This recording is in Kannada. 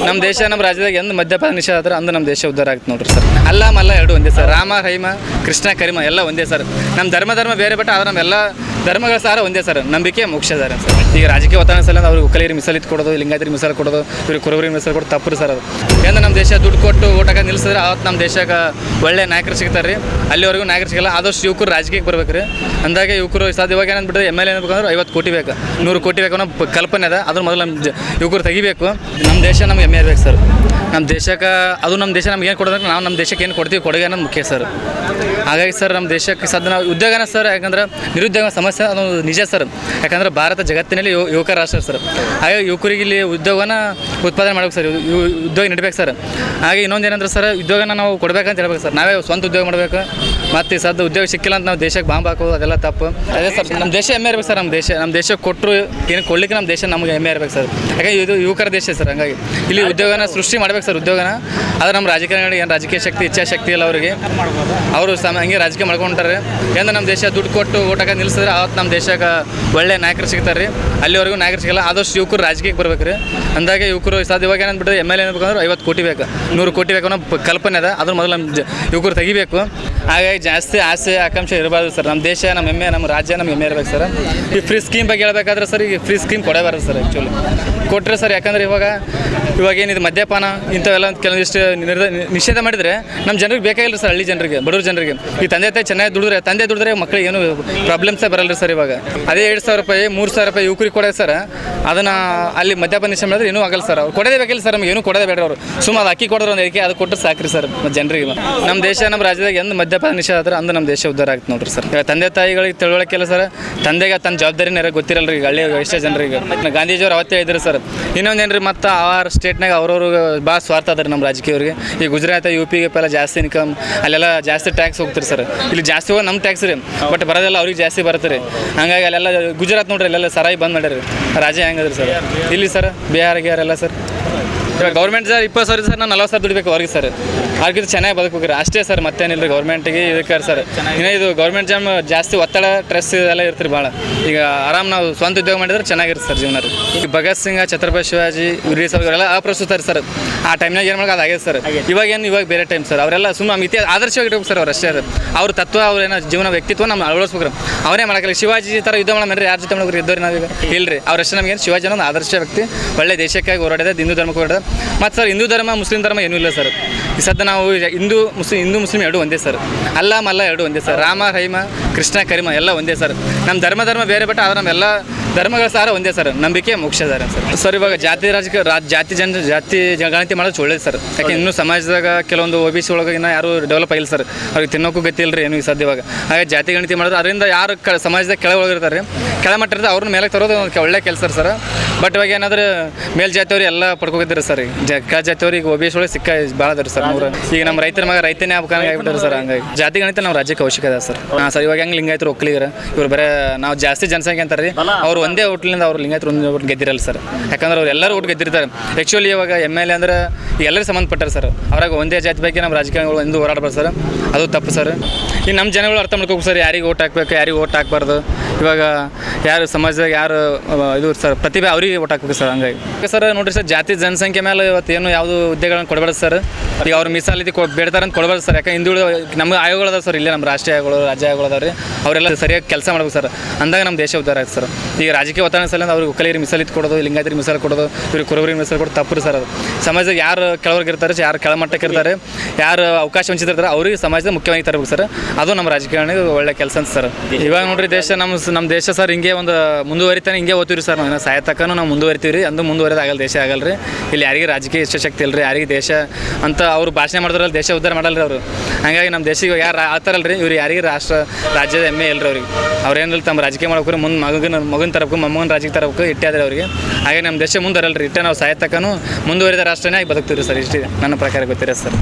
ನಮ್ಮ ದೇಶ ನಮ್ಮ ರಾಜ್ಯದಾಗ ಎಂದು ಮದ್ಯಪಾನ ನಿಷೇಧ ಆದ್ರೆ ಅಂದು ನಮ್ಮ ದೇಶ ಉದ್ಧಾರ ಆಗ್ತದೆ ನೋಡ್ರಿ ಸರ್. ಅಲ್ಲ ಮಲ್ಲ ಎರಡು ಒಂದೇ ಸರ್. ರಾಮ ರೈಮ ಕೃಷ್ಣ ಕರಿಮ ಎಲ್ಲ ಒಂದೇ ಸರ್. ನಮ್ಮ ಧರ್ಮ ಬೇರೆ ಬಟ್ ಆದ್ರೆ ನಮ್ಮೆಲ್ಲ ಧರ್ಮಗಳ ಸಾರ ಒಂದೇ ಸರ್. ನಂಬಿಕೆ ಮೋಕ್ಷ ಸರ್. ಈಗ ರಾಜಕೀಯ ಒತ್ತಡ ಸಲ ಅವ್ರಿಗೆ ಒಕ್ಕಲಿಗರಿಗೆ ಮಿಸಲಿತ್ತು ಕೊಡೋದು, ಲಿಂಗಾಯತರಿಗೆ ಮಿಸಲು ಕೊಡೋದು, ಇವ್ರಿಗೆ ಕುರುಬರಿಗೆ ಮಿಸಲು ಕೊಡೋದು ತಪ್ಪು ಸರ್. ಅದು ಎಂದು ನಮ್ಮ ದೇಶ ದುಡ್ಡು ಕೊಟ್ಟು ಓಟಾಗ ನಿಲ್ಲಿಸಿದ್ರೆ ಅವತ್ತು ನಮ್ಮ ದೇಶಕ್ಕೆ ಒಳ್ಳೆ ನಾಯಕರು ಸಿಗ್ತಾರೆ ರೀ. ಅಲ್ಲಿವರೆಗೂ ನಾಯಕರು ಸಿಗಲ್ಲ. ಆದಷ್ಟು ಯುವಕರು ರಾಜಕೀಯಕ್ಕೆ ಬರ್ಬೇಕು ರೀ. ಅಂದಾಗ ಯುವಕರು ಸಾಧ್ಯ ಇವಾಗ ಏನಂದ್ಬಿಟ್ರೆ ಎಮ್ ಎಲ್ ಎ ಏನ್ಬೇಕಂದ್ರೆ 50 ಕೋಟಿ ಬೇಕು, 100 ಕೋಟಿ ಬೇಕು ಅನ್ನೋ ಕಲ್ಪನೆ ಅದ. ಅದ್ರ ಮೊದಲು ನಮ್ಮ ಯುವಕರು ತೆಗಿಬೇಕು. ನಮ್ಮ ದೇಶ ನಮ್ಗೆ ಹೆಮ್ಮೆ ಇರ್ಬೇಕು ಸರ್. ನಮ್ಮ ದೇಶಕ್ಕೆ ಅದು ನಮ್ಮ ದೇಶ ನಮ್ಗೆ ಏನು ಕೊಡೋದಂದ್ರೆ ನಾವು ನಮ್ಮ ದೇಶಕ್ಕೆ ಏನು ಕೊಡ್ತೀವಿ ಕೊಡುಗೆ ಅನ್ನೋದು ಮುಖ್ಯ ಸರ್. ಹಾಗಾಗಿ ಸರ್ ನಮ್ಮ ದೇಶಕ್ಕೆ ಸದ್ಯ ನಾವು ಉದ್ಯೋಗನ ಸರ್, ಯಾಕಂದ್ರೆ ನಿರುದ್ಯೋಗ ಸಮಸ್ಯೆ ಅದು ನಿಜ ಸರ್. ಯಾಕಂದ್ರೆ ಭಾರತ ಜಗತ್ತಿನಲ್ಲಿ ಯುವಕ ರಾಷ್ಟ್ರ ಸರ್. ಹಾಗಾಗಿ ಯುವಕರಿಗೆ ಇಲ್ಲಿ ಉದ್ಯೋಗನ ಉತ್ಪಾದನೆ ಮಾಡ್ಬೇಕು ಸರ್, ಉದ್ಯೋಗ ನೀಡಬೇಕು ಸರ್. ಹಾಗೆ ಇನ್ನೊಂದು ಏನಂದ್ರೆ ಸರ್, ಉದ್ಯೋಗನ ನಾವು ಕೊಡಬೇಕಂತ ಹೇಳ್ಬೇಕು ಸರ್. ನಾವೇ ಸ್ವಂತ ಉದ್ಯೋಗ ಮಾಡಬೇಕು. ಮತ್ತು ಸದ್ಯ ಉದ್ಯೋಗ ಸಿಕ್ಕಿಲ್ಲ ಅಂತ ನಾವು ದೇಶಕ್ಕೆ ಬಾಂಬ್ ಹಾಕೋದು ಅದೆಲ್ಲ ತಪ್ಪು. ಅದೇ ಸರ್ ನಮ್ಮ ದೇಶ ಹೆಮ್ಮೆ ಇರ್ಬೇಕು ಸರ್. ನಮ್ಮ ದೇಶಕ್ಕೆ ಕೊಟ್ಟರು ಏನು ಕೊಡ್ಲಿಕ್ಕೆ ನಮ್ಮ ದೇಶ ನಮಗೆ ಹೆಮ್ಮೆ ಇರ್ಬೇಕು ಸರ್. ಯಾಕಂದ್ರೆ ಇದು ಯುವಕರ ದೇಶ ಸರ್. ಹಂಗಾಗಿ ಇಲ್ಲಿ ಉದ್ಯೋಗನ ಸೃಷ್ಟಿ ಮಾಡ್ಬೇಕು ಸರ್. ಉದ್ಯೋಗನ ಆದರೆ ನಮ್ಮ ರಾಜಕಾರಣಿಗಳಿಗೆ ಏನು ರಾಜಕೀಯ ಶಕ್ತಿ ಇಚ್ಛಾಶಕ್ತಿ ಇಲ್ಲ ಅವರಿಗೆ. ಅವರು ಹಂಗೆ ರಾಜಕೀಯ ಮಾಡ್ಕೊಂತಾರೆ. ಎಂದು ನಮ್ಮ ದೇಶ ದುಡ್ಡು ಕೊಟ್ಟು ಓಟಾಗ ನಿಲ್ಲಿಸಿದ್ರೆ ಅವತ್ತು ನಮ್ಮ ದೇಶಕ್ಕೆ ಒಳ್ಳೆ ನಾಯಕರು ಸಿಗ್ತಾರೆ ರೀ. ಅಲ್ಲಿವರೆಗೂ ನಾಯಕರು ಸಿಗಲ್ಲ. ಆದಷ್ಟು ಯುವಕರು ರಾಜಕೀಯಕ್ಕೆ ಬರ್ಬೇಕು ರೀ. ಅಂದಾಗ ಯುವಕರು ಸಾಧ್ಯ ಇವಾಗ ಏನಂದ್ಬಿಟ್ರೆ ಎಮ್ ಎಲ್ ಎ ಏನ್ಬೇಕಂದ್ರೆ 50 ಕೋಟಿ ಬೇಕು, 100 ಕೋಟಿ ಬೇಕು ಅನ್ನೋ ಕಲ್ಪನೆ ಅದ. ಅದ್ರ ಮೊದಲು ನಮ್ಮ ಯುವಕರು ತೆಗಿಬೇಕು. ಹಾಗಾಗಿ ಜಾಸ್ತಿ ಆಸೆ ಆಕಾಂಕ್ಷೆ ಇರಬಾರ್ದು ಸರ್. ನಮ್ಮ ದೇಶ ನಮ್ಮ ಹೆಮ್ಮೆ, ನಮ್ಮ ರಾಜ್ಯ ನಮ್ಮ ಹೆಮ್ಮೆ ಇರಬೇಕು ಸರ್. ಈ ಫ್ರೀ ಸ್ಕೀಮ್ ಬಗ್ಗೆ ಹೇಳ್ಬೇಕಾದ್ರೆ ಸರ್, ಈಗ ಫ್ರೀ ಸ್ಕೀಮ್ ಕೊಡಬಾರ್ದು ಸರ್. ಆ್ಯಕ್ಚುಲಿ ಕೊಟ್ಟರೆ ಸರ್, ಯಾಕಂದ್ರೆ ಇವಾಗ ಏನಿದು ಮದ್ಯಪಾನ ಇಂಥವೆಲ್ಲ ಕೆಲವೊಂದಿಷ್ಟು ನಿಷೇಧ ಮಾಡಿದರೆ ನಮ್ಮ ಜನರಿಗೆ ಬೇಕಾಗಿಲ್ಲ ಸರ್. ಹಳ್ಳಿ ಜನರಿಗೆ, ಬಡವ್ರ ಜನರಿಗೆ ಈ ತಂದೆ ತಾಯಿ ಚೆನ್ನಾಗಿ ದುಡಿದ್ರೆ ಮಕ್ಕಳಿಗೆ ಏನು ಪ್ರಾಬ್ಲಮ್ಸೇ ಬರಲ್ಲ ಸರ್. ಇವಾಗ ಅದೇ 2,000 ರೂಪಾಯಿ 3,000 ರೂಪಾಯಿ ಯುವಕರಿಗೆ ಕೊಡೋದು ಸರ್. ಅದನ್ನು ಅಲ್ಲಿ ಮದ್ಯಪಾನ ನಿಷೇಧ ಮಾಡಿದ್ರೆ ಏನೂ ಆಗಲ್ಲ ಸರ್. ಅವ್ರು ಕೊಡೋದೇ ಬೇಕಿಲ್ಲ ಸರ್. ನಮ್ಗೆ ಏನೂ ಕೊಡೋದೇ ಬೇಡ. ಅವರು ಸುಮ್ಮ ಅದು ಅಕ್ಕಿ ಕೊಡೋರು ಒಂದು ಅದಕ್ಕೆ ಅದು ಕೊಟ್ಟು ಸಾಕ್ರಿ ಸರ್ ಜನರಿಗೆ. ನಮ್ಮ ದೇಶ ನಮ್ಮ ರಾಜ್ಯದಾಗ ಎಂದು ಮದ್ಯಪಾನ ನಿಷೇಧ ಆದ್ರೆ ಅಂದು ನಮ್ಮ ದೇಶ ಉದ್ಧಾರ ಆಗ್ತದೆ ನೋಡ್ರಿ ಸರ್. ಈಗ ತಂದೆ ತಾಯಿಗಳಿಗೆ ತಿಳುವಳಿಕೆಲ್ಲ ಸರ್. ತಂದೆಗೆ ತನ್ನ ಜವಾಬ್ದಾರಿನ ಗೊತ್ತಿರಲ್ಲ ರೀ ಹಳ್ಳಿ ಎಷ್ಟೇ ಜನರಿಗೆ. ಗಾಂಧೀಜಿಯವ್ರು ಅವತ್ತೇ ಇದ್ರು ಸರ್. ಇನ್ನೊಂದೇನು ರೀ, ಮತ್ತು ಆ ಸ್ಟೇಟ್ನಾಗ ಅವ್ರವ್ರು ಭಾಳ ಸ್ವಾರ್ಥ ಅದಾರೆ ನಮ್ಮ ರಾಜಕೀಯವ್ರಿಗೆ. ಈ ಗುಜರಾತ್ UP ಎಲ್ಲ ಜಾಸ್ತಿ ಇನ್ಕಮ್, ಅಲ್ಲೆಲ್ಲ ಜಾಸ್ತಿ ಟ್ಯಾಕ್ಸ್ ಹೋಗ್ತಾರೆ ಸರ್. ಇಲ್ಲಿ ಜಾಸ್ತಿ ಹೋಗಿ ನಮ್ಮ ಟ್ಯಾಕ್ಸ್ ರೀ, ಬಟ್ ಬರೋದೆಲ್ಲ ಅವ್ರಿಗೆ ಜಾಸ್ತಿ ಬರುತ್ತೆ ರೀ. ಹಂಗಾಗಿ ಅಲ್ಲೆಲ್ಲ ಗುಜರಾತ್ ನೋಡ್ರಿ, ಅಲ್ಲೆಲ್ಲ ಸರಾಯಿ ಬಂದ್ ಮಾಡ್ಯಾರ. ರಾಜ್ಯ ಹೆಂಗದ್ರಿ ಸರ್ ಇಲ್ಲಿ ಸರ್? ಬಿಹಾರ ಎಲ್ಲ ಸರ್. ಇವಾಗ ಗೌರ್ಮೆಂಟ್ ಸರ್ 20,000 ಸರ್, ನಾವು 40,000 ದುಡಿಬೇಕು ಅವ್ರಿಗೆ ಸರ್. ಅವ್ರಿಗೆ ಚೆನ್ನಾಗಿ ಬದುಕಬೇಕು ಅಷ್ಟೇ ಸರ್. ಮತ್ತೇನಿಲ್ಲ ರೀ ಗೌರ್ಮೆಂಟಿಗೆ ಇದಕ್ಕೆ ಸರ್. ಇನ್ನು ಇದು ಗೌರ್ಮೆಂಟ್ ಜಾಬ್ ಜಾಸ್ತಿ ಒತ್ತಡ ಸ್ಟ್ರೆಸ್ ಇದೆಲ್ಲ ಇರ್ತೀರಿ ಭಾಳ. ಈಗ ಆರಾಮ್ ನಾವು ಸ್ವಂತ ಉದ್ಯೋಗ ಮಾಡಿದ್ರೆ ಚೆನ್ನಾಗಿರುತ್ತೆ ಸರ್ ಜೀವನ ರೀ. ಈಗ ಭಗತ್ ಸಿಂಗ್, ಛತ್ರಪತಿ ಶಿವಾಜಿ, ವೀರ ಅವರೆಲ್ಲ ಅಪ್ರಸ್ತುತ ಸರ್. ಆ ಟೈಮ್ನಾಗ ಏನು ಮಾಡೋದು ಅದಾಗಿದೆ ಸರ್. ಇವಾಗ ಬೇರೆ ಟೈಮ್ ಸರ್. ಅವರೆಲ್ಲ ಸುಮ್ಮನೆ ನಮ್ಮ ಇತಿಹಾಸ ಆದರ್ಶವಾಗಿ ಇಟ್ಬೇಕು ಸರ್. ಅವ್ರು ಅಷ್ಟೇ ಅವ್ರ ತತ್ವ, ಅವ್ರೇನೋ ಜೀವನ ವ್ಯಕ್ತಿತ್ವ ನಮ್ಮ ಅಳವಡಿಸ್ಬೇಕು. ಅವರೇ ಮಾಡಕ್ಕೆ ಶಿವಾಜಿ ಥರ ಯುದ್ಧ ಮಾಡೋಣ ಯಾರ ಜೊತೆ ಮಾಡೋರು ಇದ್ದವ್ರು ನಾವೀಗ ಇಲ್ಲರಿ. ಅವ್ರಷ್ಟೇ ನಮಗೇನು ಶಿವಾಜಿ ಅನ್ನೋ ಒಂದು ಆದರ್ಶ ವ್ಯಕ್ತಿ, ಒಳ್ಳೆ ದೇಶಕ್ಕಾಗಿ ಹೋರಾಡಿದೆ, ಹಿಂದೂ ಧರ್ಮಕ್ಕೆ ಹೋರಾಡಿದೆ. ಮತ್ತು ಸರ್ ಹಿಂದೂ ಧರ್ಮ ಮುಸ್ಲಿಂ ಧರ್ಮ ಏನೂ ಇಲ್ಲ ಸರ್. ಈ ಸದ್ಯ ನಾವು ಹಿಂದೂ ಮುಸ್ಲಿಂ ಎರಡು ಒಂದೇ ಸರ್. ಅಲ್ಲ ಮಲ್ಲ ಎರಡು ಒಂದೇ ಸರ್. ರಾಮ ರೈಮ ಕೃಷ್ಣ ಕರಿಮ ಎಲ್ಲ ಒಂದೇ ಸರ್. ನಮ್ಮ ಧರ್ಮ ಬೇರೆ ಬಟ್ ಆದ್ರೆ ನಮ್ಮೆಲ್ಲ ಧರ್ಮಗಳ ಸಾರ ಒಂದೇ ಸರ್. ನಂಬಿಕೆ ಮೋಕ್ಷ ಸರ್. ಸರ್ ಇವಾಗ ಜಾತಿ ಗಣತಿ ಮಾಡೋದು ಒಳ್ಳೇದು ಸರ್. ಯಾಕೆ ಇನ್ನೂ ಸಮಾಜದಾಗ ಕೆಲವೊಂದು OBC ಒಳಗೆ ಇನ್ನೂ ಯಾರು ಡೆವಲಪ್ ಆಗಿಲ್ಲ ಸರ್. ಅವ್ರಿಗೆ ತಿನ್ನೋಕ್ಕೂ ಗತಿ ಇಲ್ಲ ರೀ ಏನು ಈ ಸದ್ಯ. ಇವಾಗ ಹಾಗೆ ಜಾತಿ ಗಣತಿ ಮಾಡೋದು ಅದರಿಂದ ಯಾರು ಸಮಾಜದಾಗ ಕೆಳಗಿರ್ತಾರೆ, ಕೆಳಮಟ್ಟ ಇರ್ತಾರೆ, ಅವ್ರನ್ನ ಮೇಲೆ ತರೋದು ಒಳ್ಳೆ ಕೆಲಸ ಸರ್. ಬಟ್ ಇವಾಗ ಏನಾದರೂ ಮೇಲ್ಜಾತಿಯವ್ರು ಎಲ್ಲ ಪಡ್ಕೋಗಿದ್ದಾರೆ ಸರ್. ಕೆಳ ಜಾತಿಯವ್ರು ಈಗ OBC ಒಳಗೆ ಸಿಕ್ಕ ಭಾಳ ಅದಾರೆ ಸರ್. ಈಗ ನಮ್ಮ ರೈತರ ಮಗ ರೈತನೇ ಆಗ್ಬೇಕಾಗಿ ಆಗ್ಬಿಟ್ಟಾರೆ ಸರ್. ಹಂಗಾಗಿ ಜಾತಿ ಗಣಿತ ನಾವು ರಾಜ್ಯಕ್ಕೆ ಅವಶ್ಯಕ ಇದೆ ಸರ್. ಸರ್ ಇವಾಗ ಹೆಂಗೆ ಲಿಂಗಾಯತರು ಒಕ್ಕಲಿಗರ ಇವ್ರು ಬರೀ ನಾವು ಜಾಸ್ತಿ ಜನಸಂಖ್ಯೆ ಅಂತಾರೆ ರೀ. ಅವ್ರು ಒಂದೇ ಹೋಟ್ಲಿಂದ ಅವ್ರು ಲಿಂಗಾಯತರು ಒಂದು ಓಟ್ ಗೆದ್ದಿರಲ್ಲ ಸರ್. ಯಾಕಂದ್ರೆ ಅವ್ರು ಎಲ್ಲರೂ ಓಟ್ ಗೆದ್ದಿರ್ತಾರೆ. ಆ್ಯಕ್ಚುಲಿ ಇವಾಗ MLA ಅಂದ್ರೆ ಎಲ್ಲರಿಗೂ ಸಂಬಂಧಪಟ್ಟಾರೆ ಸರ್. ಅವ್ರಾಗ ಒಂದೇ ಜಾತಿ ಬಗ್ಗೆ ನಮ್ಮ ರಾಜಕಾರಣಿಗಳು ಎಂದು ಹೋರಾಡ್ಬಾರ್ದು ಸರ್. ಅದು ತಪ್ಪು ಸರ್. ಈಗ ನಮ್ಮ ಜನಗಳು ಅರ್ಥ ಮಾಡ್ಕೋಬೇಕು ಸರ್. ಯಾರಿಗೆ ಓಟ್ ಹಾಕ್ಬೇಕು, ಯಾರಿಗೆ ಓಟ್ ಹಾಕ್ಬಾರ್ದು. ಇವಾಗ ಯಾರು ಸಮಾಜದಾಗ ಯಾರು ಇದು ಸರ್ ಪ್ರತಿಭೆ ಅವರಿಗೆ ಓಟ್ ಹಾಕ್ಬೇಕು ಸರ್. ಹಂಗಾಗಿ ಸರ್ ನೋಡಿರಿ ಸರ್, ಜಾತಿ ಜನಸಂಖ್ಯೆ ಮೇಲೆ ಇವತ್ತೇನು ಯಾವುದು ಹುದ್ದೆಗಳನ್ನು ಕೊಡಬಾರ್ದು ಸರ್. ಈಗ ಅವ್ರು ಮೀಸಲಾತಿ ಬೇಡ್ತಾರೆ ಅಂತ ಕೊಡಬಾರ್ದು ಸರ್. ಯಾಕಂದ್ರೆ ಹಿಂದುಳಿದ ನಮ್ಮ ಆಯೋಗಗಳು ಅದಾವೆ ಸರ್. ಇಲ್ಲೇ ನಮ್ಮ ರಾಷ್ಟ್ರೀಯ ಆಯೋಗಗಳು, ರಾಜ್ಯ ಆಯೋಗಗಳು ಅದಾವೆ ರೀ. ಅವರೆಲ್ಲ ಸರಿಯಾಗಿ ಕೆಲಸ ಮಾಡ್ಬೇಕು ಸರ್. ಅಂದಾಗ ನಮ್ಮ ದೇಶ ಉದ್ಧಾರ ಆಗುತ್ತೆ ಸರ್. ಈಗ ರಾಜಕೀಯ ಒತ್ತಡ ಸಲ ಅವ್ರಿಗೆ ಒಕ್ಕಲಿಗರಿಗೆ ಮಿಸಲಿತ್ತು ಕೊಡೋದು, ಲಿಂಗಾಯತರಿಗೆ ಮಿಸಲು ಕೊಡೋದು, ಇವ್ರಿಗೆ ಕುರುಬರಿಗೆ ಮಿಸಲು ಕೊಡೋದು ತಪ್ಪು ಸರ್. ಅದು ಸಮಾಜದಾಗ ಯಾರು ಕೆಳವರ್ಗ ಇರ್ತಾರೆ, ಯಾರು ಕೆಳಮಟ್ಟಕ್ಕೆ ಇರ್ತಾರೆ, ಯಾರು ಅವಕಾಶ ವಂಚಿತಿರ್ತಾರೆ ಅವ್ರಿಗೆ ಸಮಾಜದ ಮುಖ್ಯವಾಗಿ ತರಬೇಕು ಸರ್. ಅದು ನಮ್ಮ ರಾಜಕಾರಣಿಗೆ ಒಳ್ಳೆ ಕೆಲಸ ಅಂತ ಸರ್. ಇವಾಗ ನೋಡ್ರಿ ದೇಶ ನಮ್ಮ ದೇಶ ಸರ್ ಹಿಂಗೆ ಒಂದು ಮುಂದುವರಿತಾನೆ ಹಿಂಗೆ ಓದ್ತೀವಿ ಸರ್. ನಾವು ಸಾಯತಕ್ಕೂ ನಾವು ಮುಂದುವರಿತೀವಿ ರೀ. ಅಂದು ಮುಂದುವರೆದಾಗಲ್ಲ ದೇಶ ಆಗಲ್ಲ ರೀ. ಇಲ್ಲಿ ಯಾರಿಗೆ ರಾಜಕೀಯ ಇಚ್ಛಾಶಕ್ತಿ ಇಲ್ಲ ರೀ, ಯಾರಿಗೆ ದೇಶ ಅಂತ ಅವ್ರು ಭಾಷಣ ಮಾಡಿದ್ರಲ್ಲ ದೇಶ ಉದ್ಧಾರ ಮಾಡಲ್ಲ ರೀ ಅವರು. ಹಾಗಾಗಿ ನಮ್ಮ ದೇಶಕ್ಕೆ ಯಾರು ಆತಾರಲ್ಲ ರೀ, ಇವ್ರು ಯಾರಿಗೆ ರಾಜ್ಯದ ಹೆಮ್ಮೆ ಇಲ್ಲ ರೀ ಅವ್ರಿಗೆ. ಅವ್ರೇನಿಲ್ಲ ತಮ್ಮ ರಾಜಕೀಯ ಮಾಡ್ಬೇಕು, ಮುಂದೆ ಮಗನ ತರಬೇಕು, ಮೊಮ್ಮಗನ ರಾಜಕೀಯ ತರಬೇಕು ಇಟ್ಟಾದ್ರೆ ಅವರಿಗೆ. ಹಾಗೆ ನಮ್ಮ ದೇಶ ಮುಂದುವರಲ್ಲ ರೀ. ಇಟ್ಟೆ ನಾವು ಸಾಯತಕ್ಕೂ ಮುಂದುವರಿದ ರಾಷ್ಟ್ರನೇ ಆಗಿ ಬದುಕ್ತೀವಿ ಸರ್. ಇಷ್ಟೇ ನನ್ನ ಪ್ರಕಾರ ಗೊತ್ತಿರ ಸರ್.